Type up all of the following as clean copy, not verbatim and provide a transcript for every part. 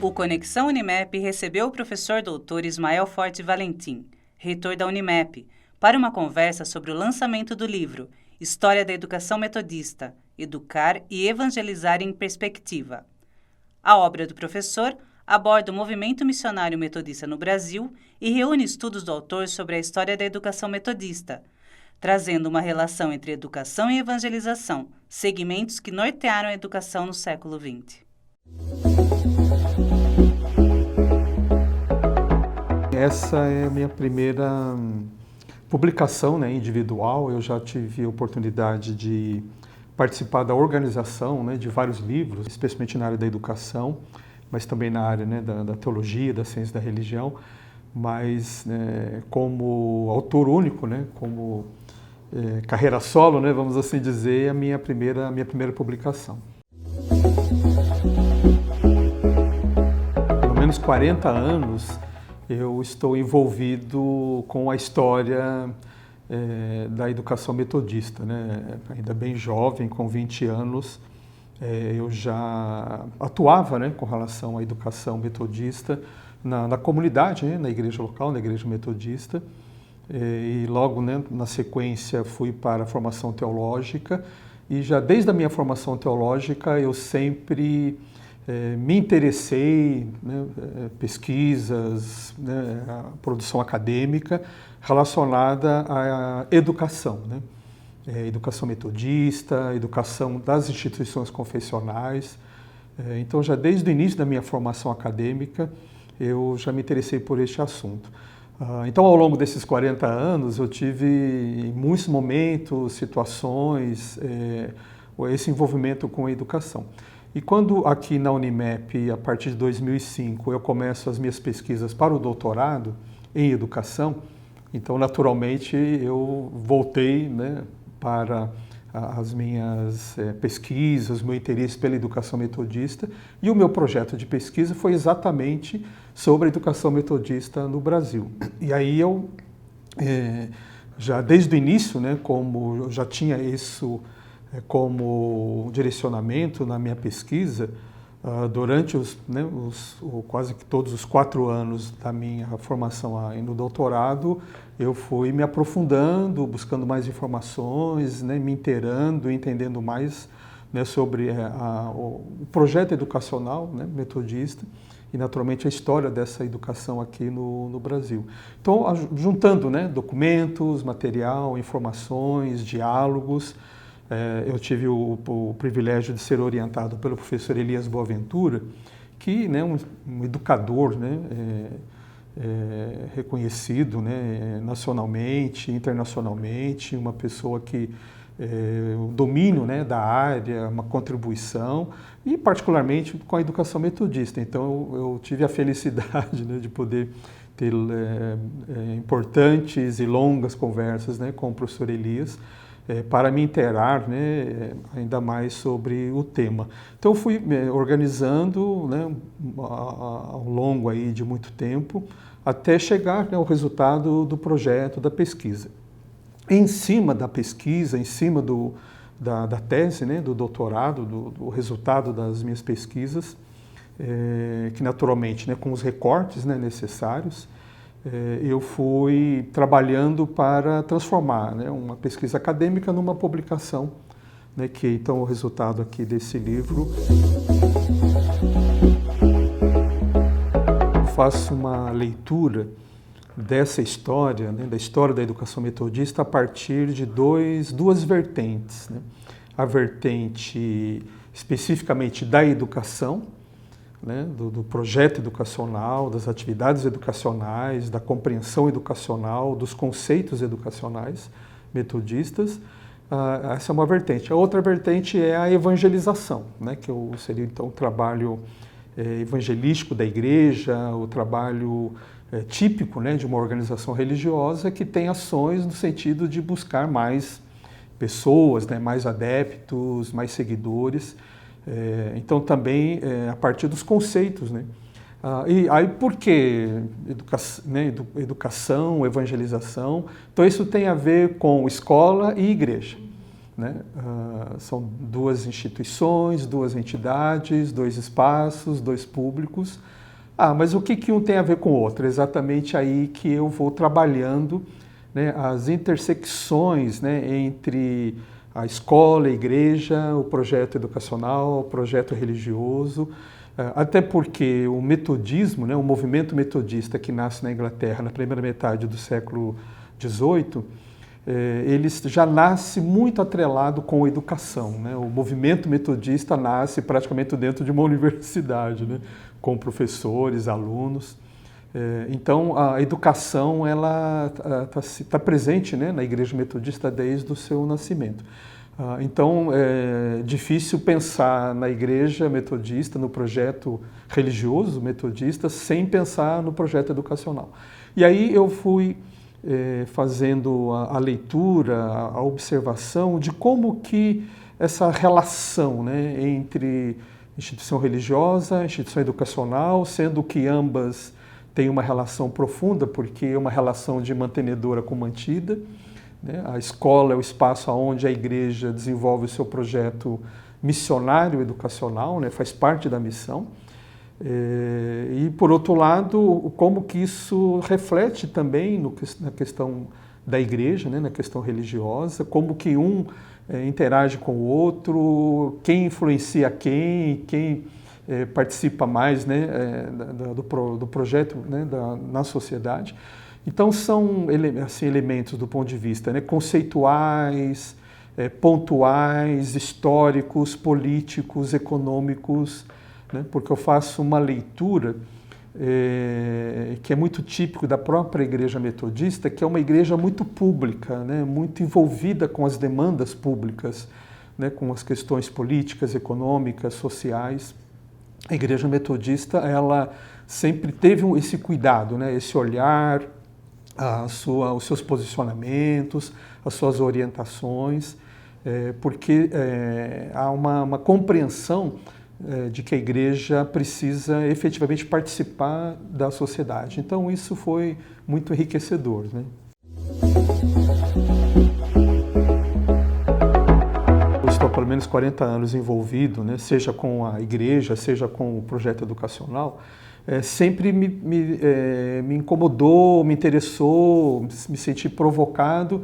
O Conexão Unimep recebeu o professor doutor Ismael Forte Valentim, reitor da Unimep, para uma conversa sobre o lançamento do livro História da Educação Metodista, Educar e Evangelizar em Perspectiva. A obra do professor aborda o movimento missionário metodista no Brasil e reúne estudos do autor sobre a história da educação metodista, trazendo uma relação entre educação e evangelização, segmentos que nortearam a educação no século XX. Essa é a minha primeira publicação, individual. Eu já tive a oportunidade de participar da organização de vários livros, especialmente na área da educação, mas também na área da teologia, da ciência da religião, mas como autor único, como carreira solo, vamos assim dizer, a minha primeira publicação. Pelo menos 40 anos eu estou envolvido com a história da educação metodista, Ainda bem jovem, com 20 anos, eu já atuava com relação à educação metodista na comunidade, na igreja local, na igreja metodista, e logo na sequência fui para a formação teológica, e já desde a minha formação teológica eu sempre me interessei, pesquisas, a produção acadêmica relacionada à educação, educação metodista, educação das instituições confessionais. Então, já desde o início da minha formação acadêmica, eu já me interessei por este assunto. Então, ao longo desses 40 anos, eu tive em muitos momentos, situações, esse envolvimento com a educação. E quando aqui na Unimep, a partir de 2005, eu começo as minhas pesquisas para o doutorado em educação, então naturalmente eu voltei para as minhas pesquisas, o meu interesse pela educação metodista, e o meu projeto de pesquisa foi exatamente sobre a educação metodista no Brasil. E aí eu, já desde o início, como eu já tinha isso como direcionamento na minha pesquisa, durante quase que todos os 4 anos da minha formação no doutorado, eu fui me aprofundando, buscando mais informações, me inteirando, entendendo mais sobre o projeto educacional metodista e, naturalmente, a história dessa educação aqui no Brasil. Então, juntando documentos, material, informações, diálogos, eu tive o privilégio de ser orientado pelo professor Elias Boaventura, que um educador reconhecido nacionalmente, internacionalmente, uma pessoa que o domínio da área, uma contribuição, e particularmente com a educação metodista. Então eu tive a felicidade de poder ter importantes e longas conversas com o professor Elias, para me inteirar ainda mais sobre o tema. Então eu fui organizando ao longo aí de muito tempo, até chegar ao resultado do projeto, da pesquisa. Em cima da pesquisa, em cima da tese, do doutorado, do resultado das minhas pesquisas, que naturalmente com os recortes necessários, eu fui trabalhando para transformar uma pesquisa acadêmica numa publicação, que é então o resultado aqui desse livro. Eu faço uma leitura dessa história, da história da educação metodista, a partir de duas vertentes. A vertente especificamente da educação, do projeto educacional, das atividades educacionais, da compreensão educacional, dos conceitos educacionais metodistas. Essa é uma vertente. A outra vertente é a evangelização, que seria então o trabalho evangelístico da igreja, o trabalho típico de uma organização religiosa que tem ações no sentido de buscar mais pessoas, mais adeptos, mais seguidores. Então também a partir dos conceitos, e aí por que educação, evangelização? Então isso tem a ver com escola e igreja, né? São duas instituições, duas entidades, dois espaços, dois públicos. Mas o que um tem a ver com o outro? É exatamente aí que eu vou trabalhando, né, as intersecções, né, entre a escola, a igreja, o projeto educacional, o projeto religioso, até porque o metodismo, né, o movimento metodista que nasce na Inglaterra na primeira metade do século XVIII, ele já nasce muito atrelado com a educação, né? O movimento metodista nasce praticamente dentro de uma universidade, né, com professores, alunos. Então, a educação ela está presente, né, na Igreja Metodista desde o seu nascimento. Então, é difícil pensar na Igreja Metodista, no projeto religioso metodista, sem pensar no projeto educacional. E aí eu fui fazendo a leitura, a observação de como que essa relação, né, entre instituição religiosa, instituição educacional, sendo que ambas têm uma relação profunda, porque é uma relação de mantenedora com mantida, né? A escola é o espaço onde a igreja desenvolve o seu projeto missionário educacional, né? Faz parte da missão. E, por outro lado, como que isso reflete também na questão da igreja, né? Na questão religiosa, como que um interage com o outro, quem influencia quem participa mais, né, do projeto, né, na sociedade. Então são assim, elementos do ponto de vista, né, conceituais, pontuais, históricos, políticos, econômicos, né, porque eu faço uma leitura que é muito típico da própria Igreja Metodista, que é uma igreja muito pública, né, muito envolvida com as demandas públicas, né, com as questões políticas, econômicas, sociais. A Igreja Metodista, ela sempre teve esse cuidado, né, esse olhar, os seus posicionamentos, as suas orientações, porque há uma compreensão de que a igreja precisa efetivamente participar da sociedade. Então isso foi muito enriquecedor, né? Eu estou há pelo menos 40 anos envolvido, né, seja com a igreja, seja com o projeto educacional, sempre me incomodou, me interessou, me senti provocado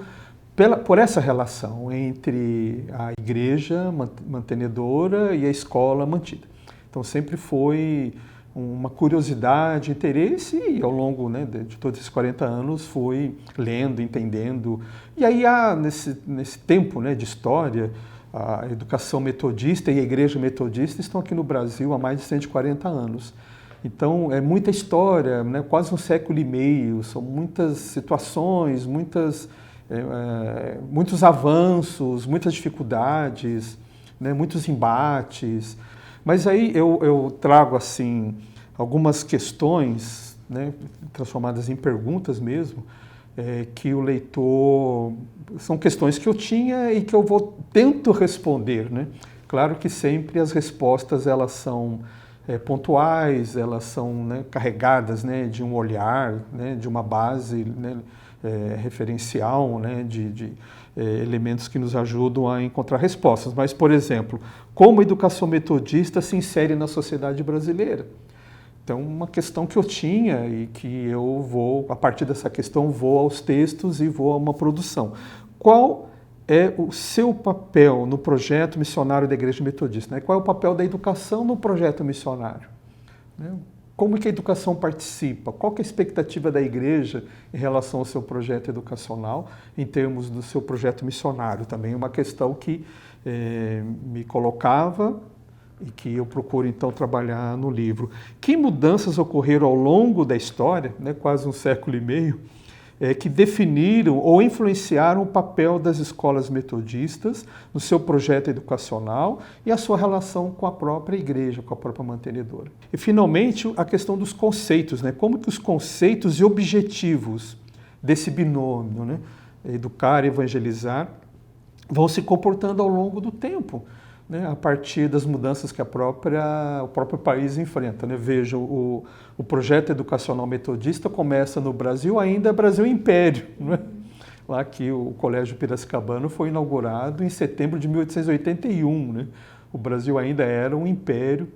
por essa relação entre a igreja mantenedora e a escola mantida. Então sempre foi uma curiosidade, interesse, e ao longo, né, de todos esses 40 anos fui lendo, entendendo. E aí nesse tempo, né, de história, a educação metodista e a igreja metodista estão aqui no Brasil há mais de 140 anos. Então é muita história, né, quase um século e meio, são muitas situações, muitos avanços, muitas dificuldades, né, muitos embates. Mas aí eu trago assim algumas questões, né, transformadas em perguntas mesmo, que o leitor... São questões que eu tinha e que eu tento responder, né? Claro que sempre as respostas elas são pontuais, elas são, né, carregadas, né, de um olhar, né, de uma base, né, referencial, né, de elementos que nos ajudam a encontrar respostas. Mas, por exemplo, como a educação metodista se insere na sociedade brasileira? Então, uma questão que eu tinha e que eu vou, a partir dessa questão, vou aos textos e vou a uma produção. Qual é o seu papel no projeto missionário da Igreja Metodista? Né? Qual é o papel da educação no projeto missionário? Né? Como que a educação participa? Qual que é a expectativa da igreja em relação ao seu projeto educacional, em termos do seu projeto missionário? Também uma questão que me colocava e que eu procuro então trabalhar no livro. Que mudanças ocorreram ao longo da história, né, quase um século e meio, que definiram ou influenciaram o papel das escolas metodistas no seu projeto educacional e a sua relação com a própria igreja, com a própria mantenedora. E, finalmente, a questão dos conceitos, né? Como que os conceitos e objetivos desse binômio, né, educar e evangelizar, vão se comportando ao longo do tempo, né, a partir das mudanças que o próprio país enfrenta. Né? Veja, o projeto educacional metodista começa no Brasil, ainda Brasil Império. Né? lá que o Colégio Piracicabano foi inaugurado em setembro de 1881, né? O Brasil ainda era um império.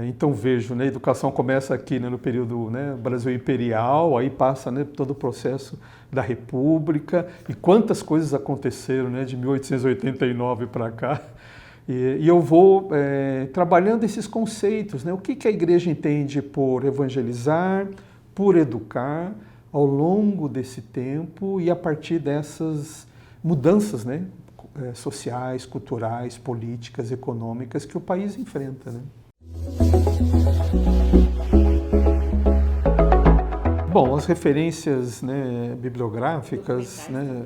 Então vejo, né, a educação começa aqui, né, no período, né, Brasil Imperial, aí passa, né, todo o processo da República, e quantas coisas aconteceram, né, de 1889 para cá. E eu vou trabalhando esses conceitos, né, o que a igreja entende por evangelizar, por educar, ao longo desse tempo e a partir dessas mudanças, né, sociais, culturais, políticas, econômicas que o país enfrenta, né? Bom, as referências, né, bibliográficas, né,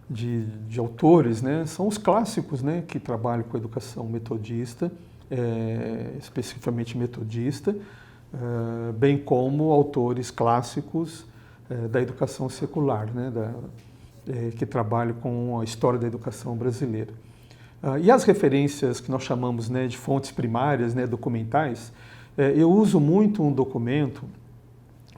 de autores, né, são os clássicos, né, que trabalham com a educação metodista, especificamente metodista, bem como autores clássicos da educação secular, né, que trabalham com a história da educação brasileira. E as referências que nós chamamos, né, de fontes primárias, né, documentais, eu uso muito um documento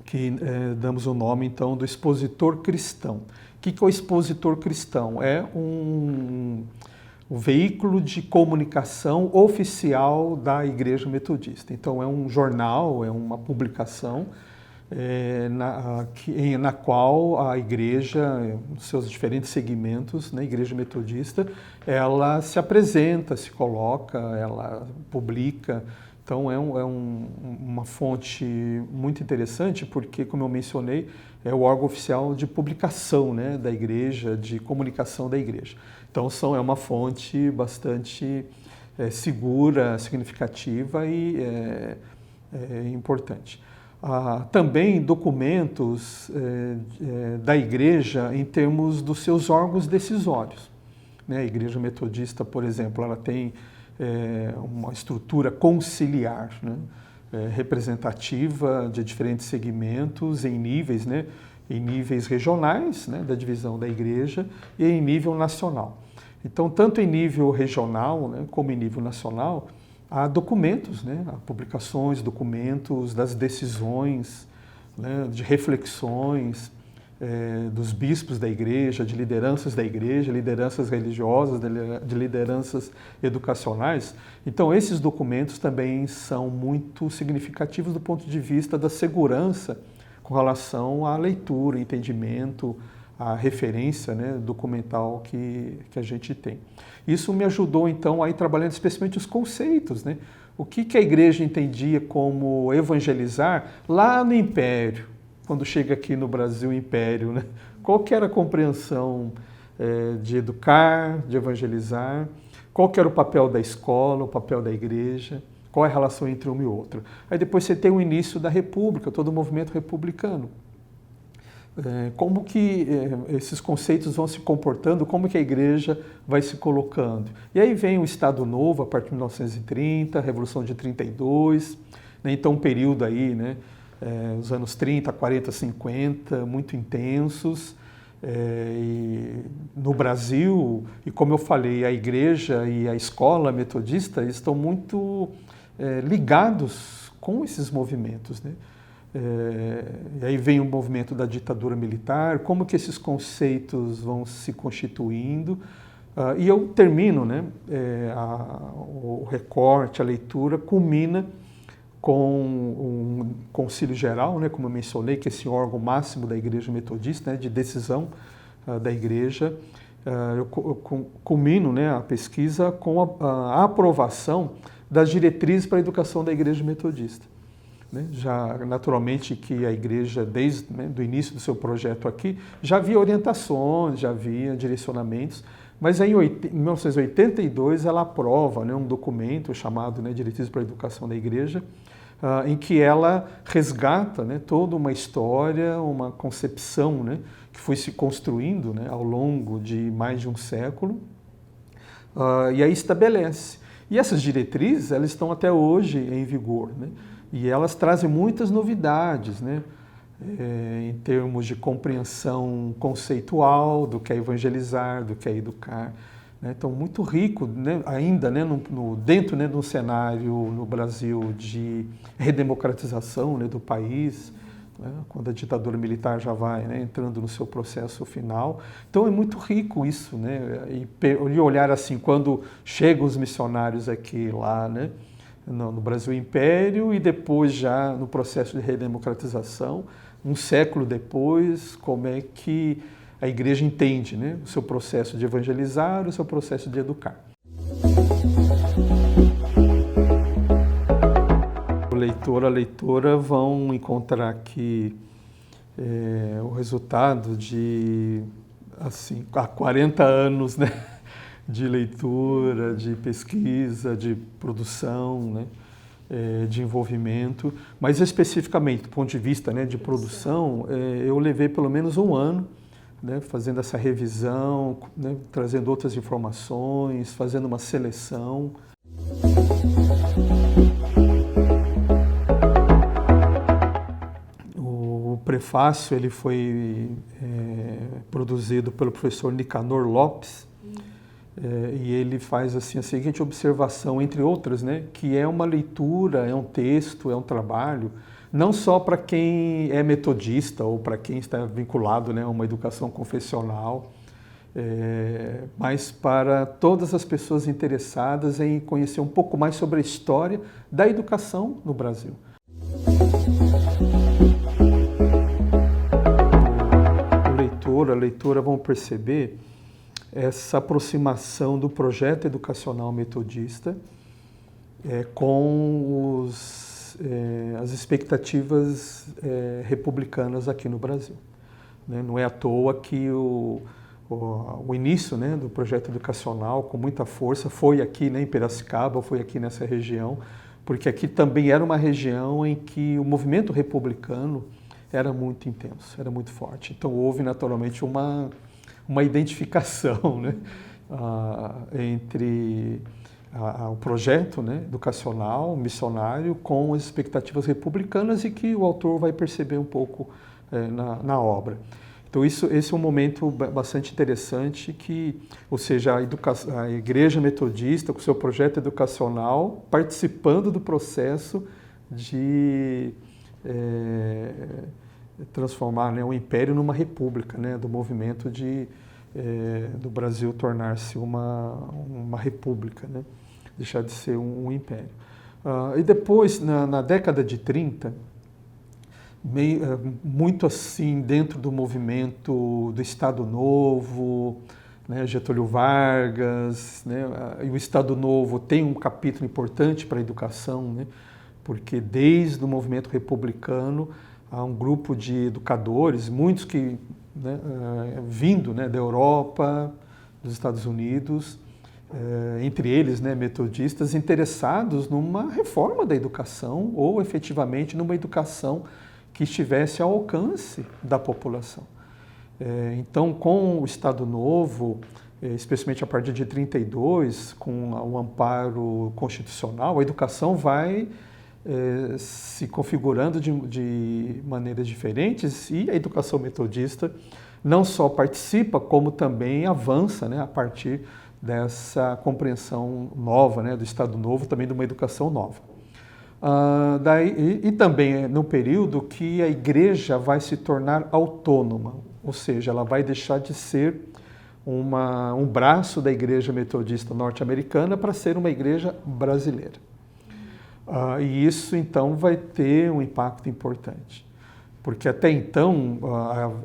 que damos o nome, então, do expositor cristão. O que é o expositor cristão? É um veículo de comunicação oficial da Igreja Metodista. Então, é um jornal, é uma publicação na qual a igreja, nos seus diferentes segmentos, né, Igreja Metodista, ela se apresenta, se coloca, ela publica. Então é uma fonte muito interessante porque, como eu mencionei, é o órgão oficial de publicação, né, da igreja, de comunicação da igreja. Então é uma fonte bastante segura, significativa e importante. Também documentos da igreja em termos dos seus órgãos decisórios, né? A Igreja Metodista, por exemplo, ela tem uma estrutura conciliar, né? Representativa de diferentes segmentos em níveis, né? Em níveis regionais, né, da divisão da igreja e em nível nacional. Então, tanto em nível regional, né, como em nível nacional, há documentos, né, há publicações, documentos das decisões, né, de reflexões dos bispos da igreja, de lideranças da igreja, lideranças religiosas, de lideranças educacionais. Então, esses documentos também são muito significativos do ponto de vista da segurança com relação à leitura, entendimento, à referência, né, documental que a gente tem. Isso me ajudou, então, a ir trabalhando especialmente os conceitos, né? O que a igreja entendia como evangelizar lá no Império, quando chega aqui no Brasil o Império, né? Qual que era a compreensão de educar, de evangelizar? Qual que era o papel da escola, o papel da igreja? Qual é a relação entre um e outro? Aí depois você tem o início da República, todo o movimento republicano. Como que esses conceitos vão se comportando, como que a igreja vai se colocando. E aí vem o Estado Novo, a partir de 1930, a Revolução de 32, né? Então um período aí, né, os anos 30, 40, 50, muito intensos. E no Brasil, e como eu falei, a igreja e a escola metodista estão muito ligados com esses movimentos, né? E aí vem o movimento da ditadura militar, como que esses conceitos vão se constituindo. E eu termino, né, o recorte, a leitura, culmina com um concílio geral, né, como eu mencionei, que é esse órgão máximo da Igreja Metodista, né, de decisão da Igreja. Eu culmino, né, a pesquisa com a aprovação das diretrizes para a educação da Igreja Metodista. Já naturalmente que a igreja, desde do início do seu projeto aqui, já havia orientações, já havia direcionamentos, mas em 1982 ela aprova, né, um documento chamado, né, Diretrizes para a Educação da Igreja, em que ela resgata, né, toda uma história, uma concepção, né, que foi se construindo, né, ao longo de mais de um século, e aí estabelece. E essas diretrizes, elas estão até hoje em vigor, né? E elas trazem muitas novidades, né? Em termos de compreensão conceitual do que é evangelizar, do que é educar. Né? Então, muito rico, né? Ainda, né? Dentro, né, de um cenário no Brasil de redemocratização, né, do país, né, quando a ditadura militar já vai, né, entrando no seu processo final. Então é muito rico isso, né, e olhar assim, quando chegam os missionários aqui lá, né, no Brasil Império, e depois já no processo de redemocratização, um século depois, como é que a igreja entende, né, o seu processo de evangelizar, o seu processo de educar. O leitor, a leitora vão encontrar aqui o resultado de assim, há 40 anos, né, de leitura, de pesquisa, de produção, né, de envolvimento, mas especificamente do ponto de vista, né, de produção, eu levei pelo menos um ano, né, fazendo essa revisão, né, trazendo outras informações, fazendo uma seleção. O prefácio ele foi produzido pelo professor Nicanor Lopes, e ele faz assim, a seguinte observação, entre outras, né, que é uma leitura, é um texto, é um trabalho, não só para quem é metodista ou para quem está vinculado, né, a uma educação confessional, mas para todas as pessoas interessadas em conhecer um pouco mais sobre a história da educação no Brasil. O leitor, a leitora vão perceber essa aproximação do projeto educacional metodista com as expectativas republicanas aqui no Brasil. Né? Não é à toa que o início, né, do projeto educacional, com muita força, foi aqui, né, em Piracicaba, foi aqui nessa região, porque aqui também era uma região em que o movimento republicano era muito intenso, era muito forte. Então houve naturalmente uma identificação, né, entre o projeto, né, educacional, missionário, com as expectativas republicanas, e que o autor vai perceber um pouco na obra. Então esse é um momento bastante interessante, ou seja, a Igreja Metodista, com o seu projeto educacional, participando do processo de transformar, né, o Império numa república, né, do movimento do Brasil tornar-se uma república, né, deixar de ser um império. E depois, na década de 30, muito assim dentro do movimento do Estado Novo, né, Getúlio Vargas, né, e o Estado Novo tem um capítulo importante para a educação, né, porque desde o movimento republicano há um grupo de educadores, muitos que, né, vindo, né, da Europa, dos Estados Unidos, entre eles, né, metodistas, interessados numa reforma da educação ou efetivamente numa educação que estivesse ao alcance da população. Então, com o Estado Novo, especialmente a partir de 32, com o amparo constitucional, a educação vai se configurando de maneiras diferentes, e a educação metodista não só participa, como também avança, né, a partir dessa compreensão nova, né, do Estado Novo, também de uma educação nova. E também no período que a igreja vai se tornar autônoma, ou seja, ela vai deixar de ser um braço da igreja metodista norte-americana para ser uma igreja brasileira. E isso então vai ter um impacto importante, porque até então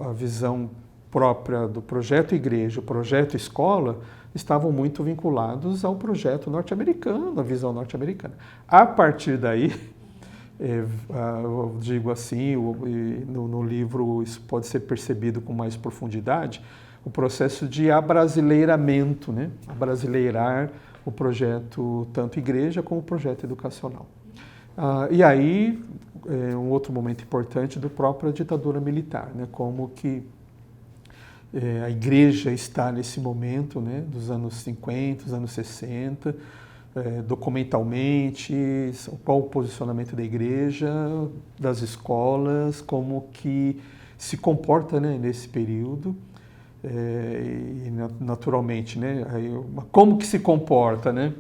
a visão própria do projeto igreja, o projeto escola, estavam muito vinculados ao projeto norte-americano, à visão norte-americana. A partir daí, eu digo assim, no livro isso pode ser percebido com mais profundidade, o processo de abrasileiramento, né? Abrasileirar o projeto, tanto igreja como o projeto educacional. E aí, um outro momento importante da própria ditadura militar, né? Como que a igreja está nesse momento, né, dos anos 50, dos anos 60, documentalmente, qual o posicionamento da igreja, das escolas, como que se comporta, né, nesse período, e naturalmente, né, como que se comporta, né?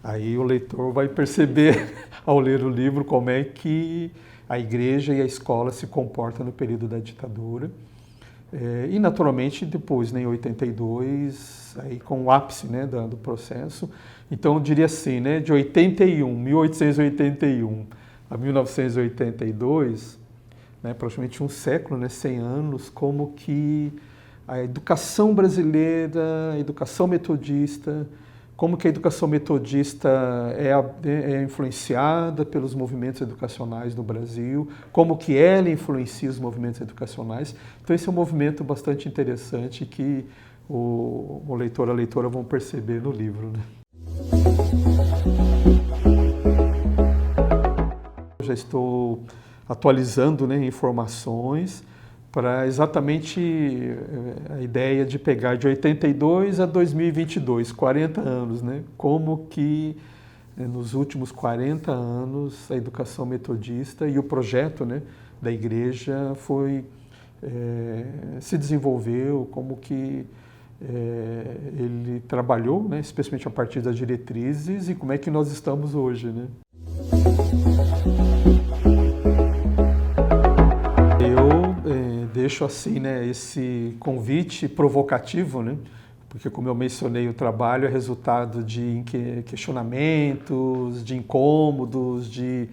Aí o leitor vai perceber, ao ler o livro, como é que a igreja e a escola se comportam no período da ditadura. E naturalmente depois, né, em 82, aí com o ápice, né, do processo. Então eu diria assim, né, de 1881 a 1982, né, praticamente um século, né, 100 anos, como que a educação brasileira, a educação metodista, como que a educação metodista é influenciada pelos movimentos educacionais no Brasil, como que ela influencia os movimentos educacionais. Então esse é um movimento bastante interessante que o leitor, a leitora vão perceber no livro, né? Eu já estou atualizando, né, informações para exatamente a ideia de pegar de 82 a 2022, 40 anos, né? Como que nos últimos 40 anos a educação metodista e o projeto, né, da igreja se desenvolveu, como que ele trabalhou, né, especialmente a partir das diretrizes e como é que nós estamos hoje, né? Deixo assim, né, esse convite provocativo, né, porque como eu mencionei, o trabalho é resultado de questionamentos, de incômodos, de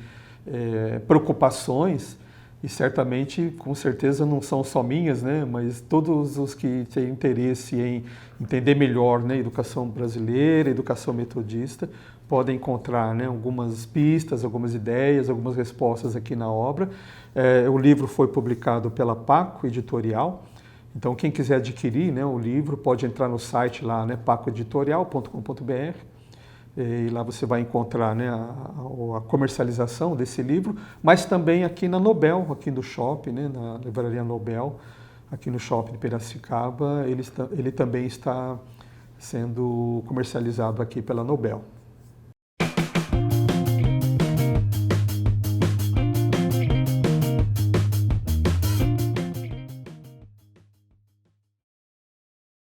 preocupações, e certamente, com certeza, não são só minhas, né, mas todos os que têm interesse em entender melhor, né, a educação brasileira, a educação metodista, podem encontrar, né, algumas pistas, algumas ideias, algumas respostas aqui na obra. O livro foi publicado pela Paco Editorial, então quem quiser adquirir, né, o livro pode entrar no site lá, né, pacoeditorial.com.br, e lá você vai encontrar, né, a comercialização desse livro, mas também aqui na Nobel, aqui no shopping, né, na livraria Nobel, aqui no shopping de Piracicaba, ele também está sendo comercializado aqui pela Nobel.